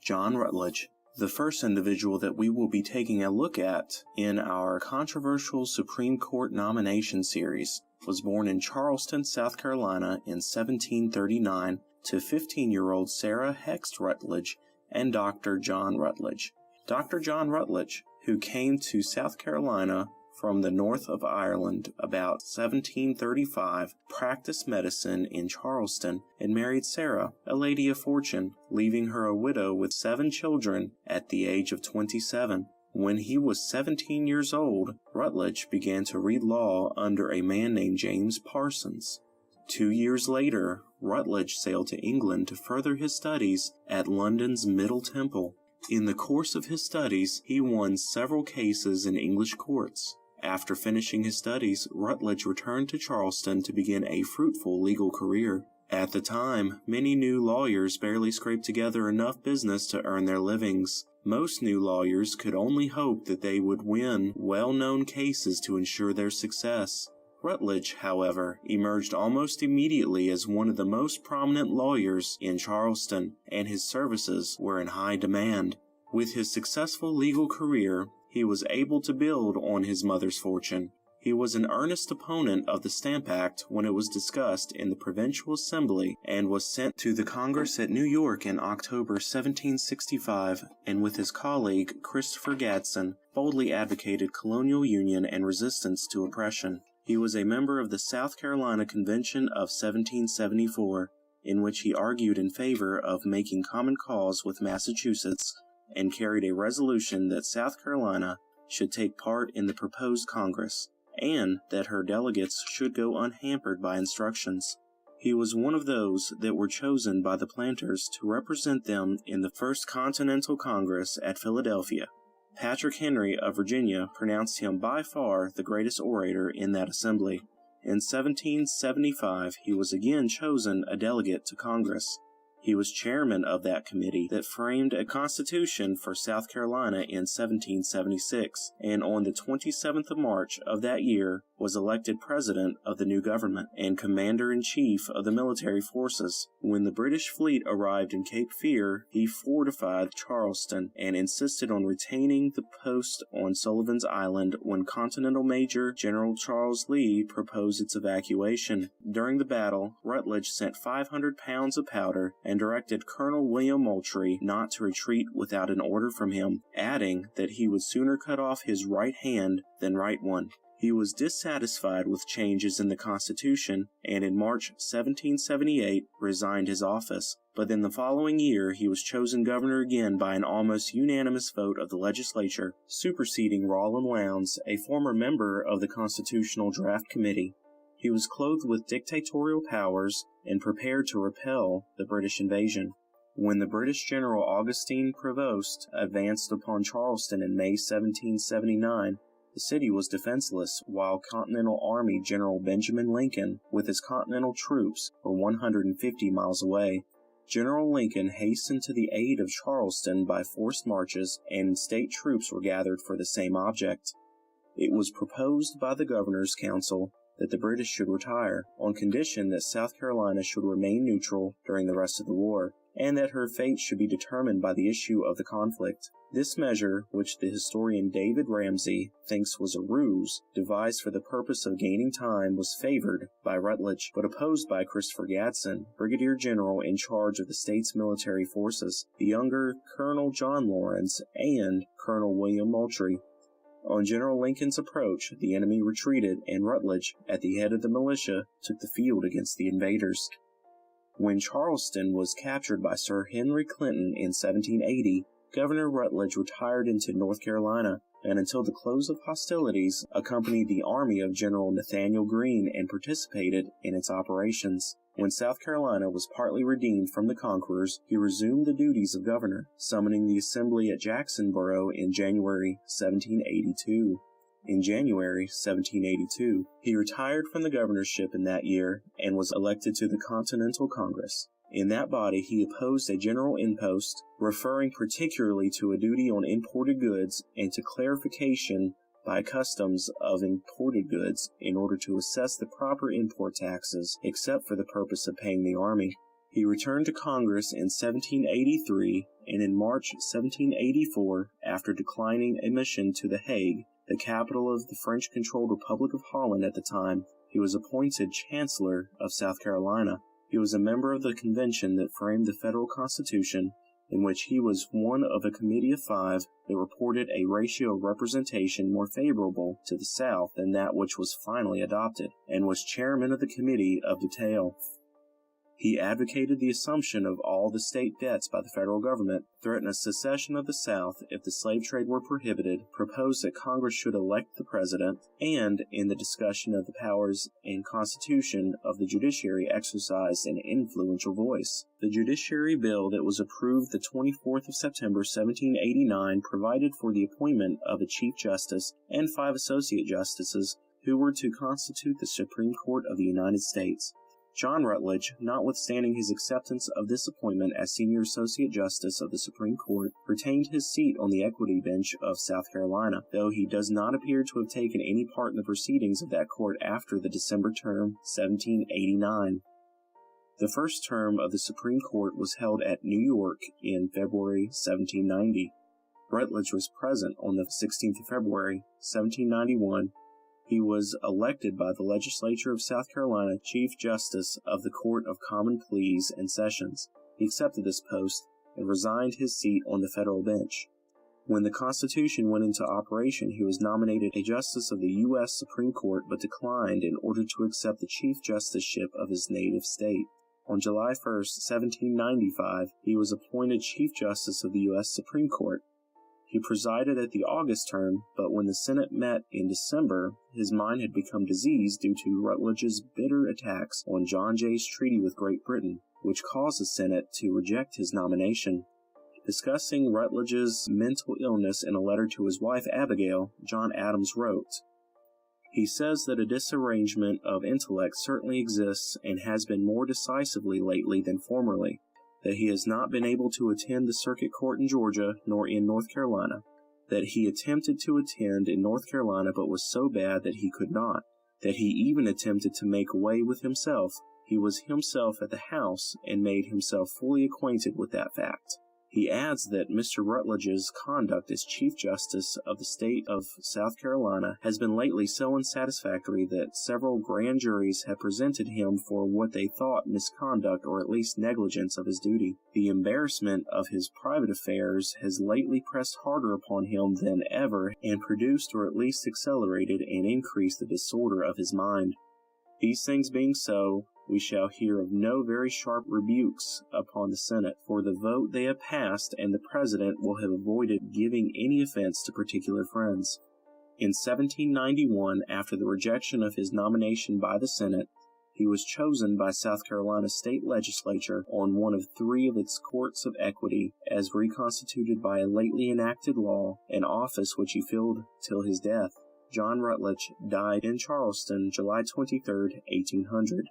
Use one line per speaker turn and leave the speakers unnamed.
John Rutledge, the first individual that we will be taking a look at in our controversial Supreme Court nomination series, was born in Charleston, South Carolina in 1739 to 15-year-old Sarah Hext Rutledge and Dr. John Rutledge. Dr. John Rutledge, who came to South Carolina from the north of Ireland about 1735, practiced medicine in Charleston and married Sarah, a lady of fortune, leaving her a widow with 7 children at the age of 27. When he was 17 years old, Rutledge began to read law under a man named James Parsons. 2 years later, Rutledge sailed to England to further his studies at London's Middle Temple. In the course of his studies, he won several cases in English courts. After finishing his studies, Rutledge returned to Charleston to begin a fruitful legal career. At the time, many new lawyers barely scraped together enough business to earn their livings. Most new lawyers could only hope that they would win well-known cases to ensure their success. Rutledge, however, emerged almost immediately as one of the most prominent lawyers in Charleston, and his services were in high demand. With his successful legal career, he was able to build on his mother's fortune. He was an earnest opponent of the Stamp Act when it was discussed in the Provincial Assembly and was sent to the Congress at New York in October 1765, and with his colleague Christopher Gadsden boldly advocated colonial union and resistance to oppression. He was a member of the South Carolina Convention of 1774, in which he argued in favor of making common cause with Massachusetts, and carried a resolution that South Carolina should take part in the proposed Congress, and that her delegates should go unhampered by instructions. He was one of those that were chosen by the planters to represent them in the First Continental Congress at Philadelphia. Patrick Henry of Virginia pronounced him by far the greatest orator in that assembly. In 1775, he was again chosen a delegate to Congress. He was chairman of that committee that framed a constitution for South Carolina in 1776, and on the 27th of March of that year was elected president of the new government and commander-in-chief of the military forces. When the British fleet arrived in Cape Fear, he fortified Charleston and insisted on retaining the post on Sullivan's Island when Continental Major General Charles Lee proposed its evacuation. During the battle, Rutledge sent 500 pounds of powder and directed Colonel William Moultrie not to retreat without an order from him, adding that he would sooner cut off his right hand than right one. He was dissatisfied with changes in the Constitution, and in March 1778 resigned his office. But in the following year he was chosen governor again by an almost unanimous vote of the legislature, superseding Rollin Lowndes, a former member of the Constitutional Draft Committee. He was clothed with dictatorial powers and prepared to repel the British invasion. When the British General Augustine Prevost advanced upon Charleston in May 1779, the city was defenseless, while Continental Army General Benjamin Lincoln, with his Continental troops, were 150 miles away. General Lincoln hastened to the aid of Charleston by forced marches, and state troops were gathered for the same object. It was proposed by the Governor's Council that the British should retire, on condition that South Carolina should remain neutral during the rest of the war, and that her fate should be determined by the issue of the conflict. This measure, which the historian David Ramsay thinks was a ruse, devised for the purpose of gaining time, was favored by Rutledge, but opposed by Christopher Gadsden, Brigadier General in charge of the state's military forces, the younger Colonel John Lawrence, and Colonel William Moultrie. On General Lincoln's approach, the enemy retreated, and Rutledge, at the head of the militia, took the field against the invaders. When Charleston was captured by Sir Henry Clinton in 1780, Governor Rutledge retired into North Carolina, and until the close of hostilities, accompanied the army of General Nathanael Greene and participated in its operations. When South Carolina was partly redeemed from the conquerors, he resumed the duties of governor, summoning the assembly at Jacksonboro in January 1782. In January 1782, he retired from the governorship in that year and was elected to the Continental Congress. In that body, he opposed a general impost, referring particularly to a duty on imported goods and to clarification by customs of imported goods in order to assess the proper import taxes, except for the purpose of paying the army. He returned to Congress in 1783, and in March 1784, after declining a mission to The Hague, the capital of the French-controlled Republic of Holland at the time, he was appointed Chancellor of South Carolina. He was a member of the convention that framed the federal constitution, in which he was one of a committee of 5 that reported a ratio of representation more favorable to the South than that which was finally adopted, and was chairman of the committee of detail. He advocated the assumption of all the state debts by the federal government, threatened a secession of the South if the slave trade were prohibited, proposed that Congress should elect the president, and, in the discussion of the powers and constitution of the judiciary, exercised an influential voice. The judiciary bill that was approved the 24th of September 1789 provided for the appointment of a Chief Justice and 5 Associate Justices who were to constitute the Supreme Court of the United States. John Rutledge, notwithstanding his acceptance of this appointment as Senior Associate Justice of the Supreme Court, retained his seat on the equity bench of South Carolina, though he does not appear to have taken any part in the proceedings of that court after the December term 1789. The first term of the Supreme Court was held at New York in February 1790. Rutledge was present on the 16th of February 1791. He was elected by the legislature of South Carolina Chief Justice of the Court of Common Pleas and Sessions. He accepted this post and resigned his seat on the federal bench. When the Constitution went into operation, he was nominated a Justice of the U.S. Supreme Court but declined in order to accept the Chief Justiceship of his native state. On July 1, 1795, he was appointed Chief Justice of the U.S. Supreme Court. He presided at the August term, but when the Senate met in December, his mind had become diseased due to Rutledge's bitter attacks on John Jay's treaty with Great Britain, which caused the Senate to reject his nomination. Discussing Rutledge's mental illness in a letter to his wife Abigail, John Adams wrote, "He says that a disarrangement of intellect certainly exists and has been more decisively lately than formerly, that he has not been able to attend the circuit court in Georgia nor in North Carolina, that he attempted to attend in North Carolina but was so bad that he could not, that he even attempted to make away with himself. He was himself at the house and made himself fully acquainted with that fact." He adds that Mr. Rutledge's conduct as Chief Justice of the state of South Carolina has been lately so unsatisfactory that several grand juries have presented him for what they thought misconduct or at least negligence of his duty. The embarrassment of his private affairs has lately pressed harder upon him than ever and produced or at least accelerated and increased the disorder of his mind. These things being so, we shall hear of no very sharp rebukes upon the Senate, for the vote they have passed, and the President will have avoided giving any offense to particular friends. In 1791, after the rejection of his nomination by the Senate, he was chosen by South Carolina State Legislature on one of 3 of its courts of equity, as reconstituted by a lately enacted law, an office which he filled till his death. John Rutledge died in Charleston, July 23, 1800.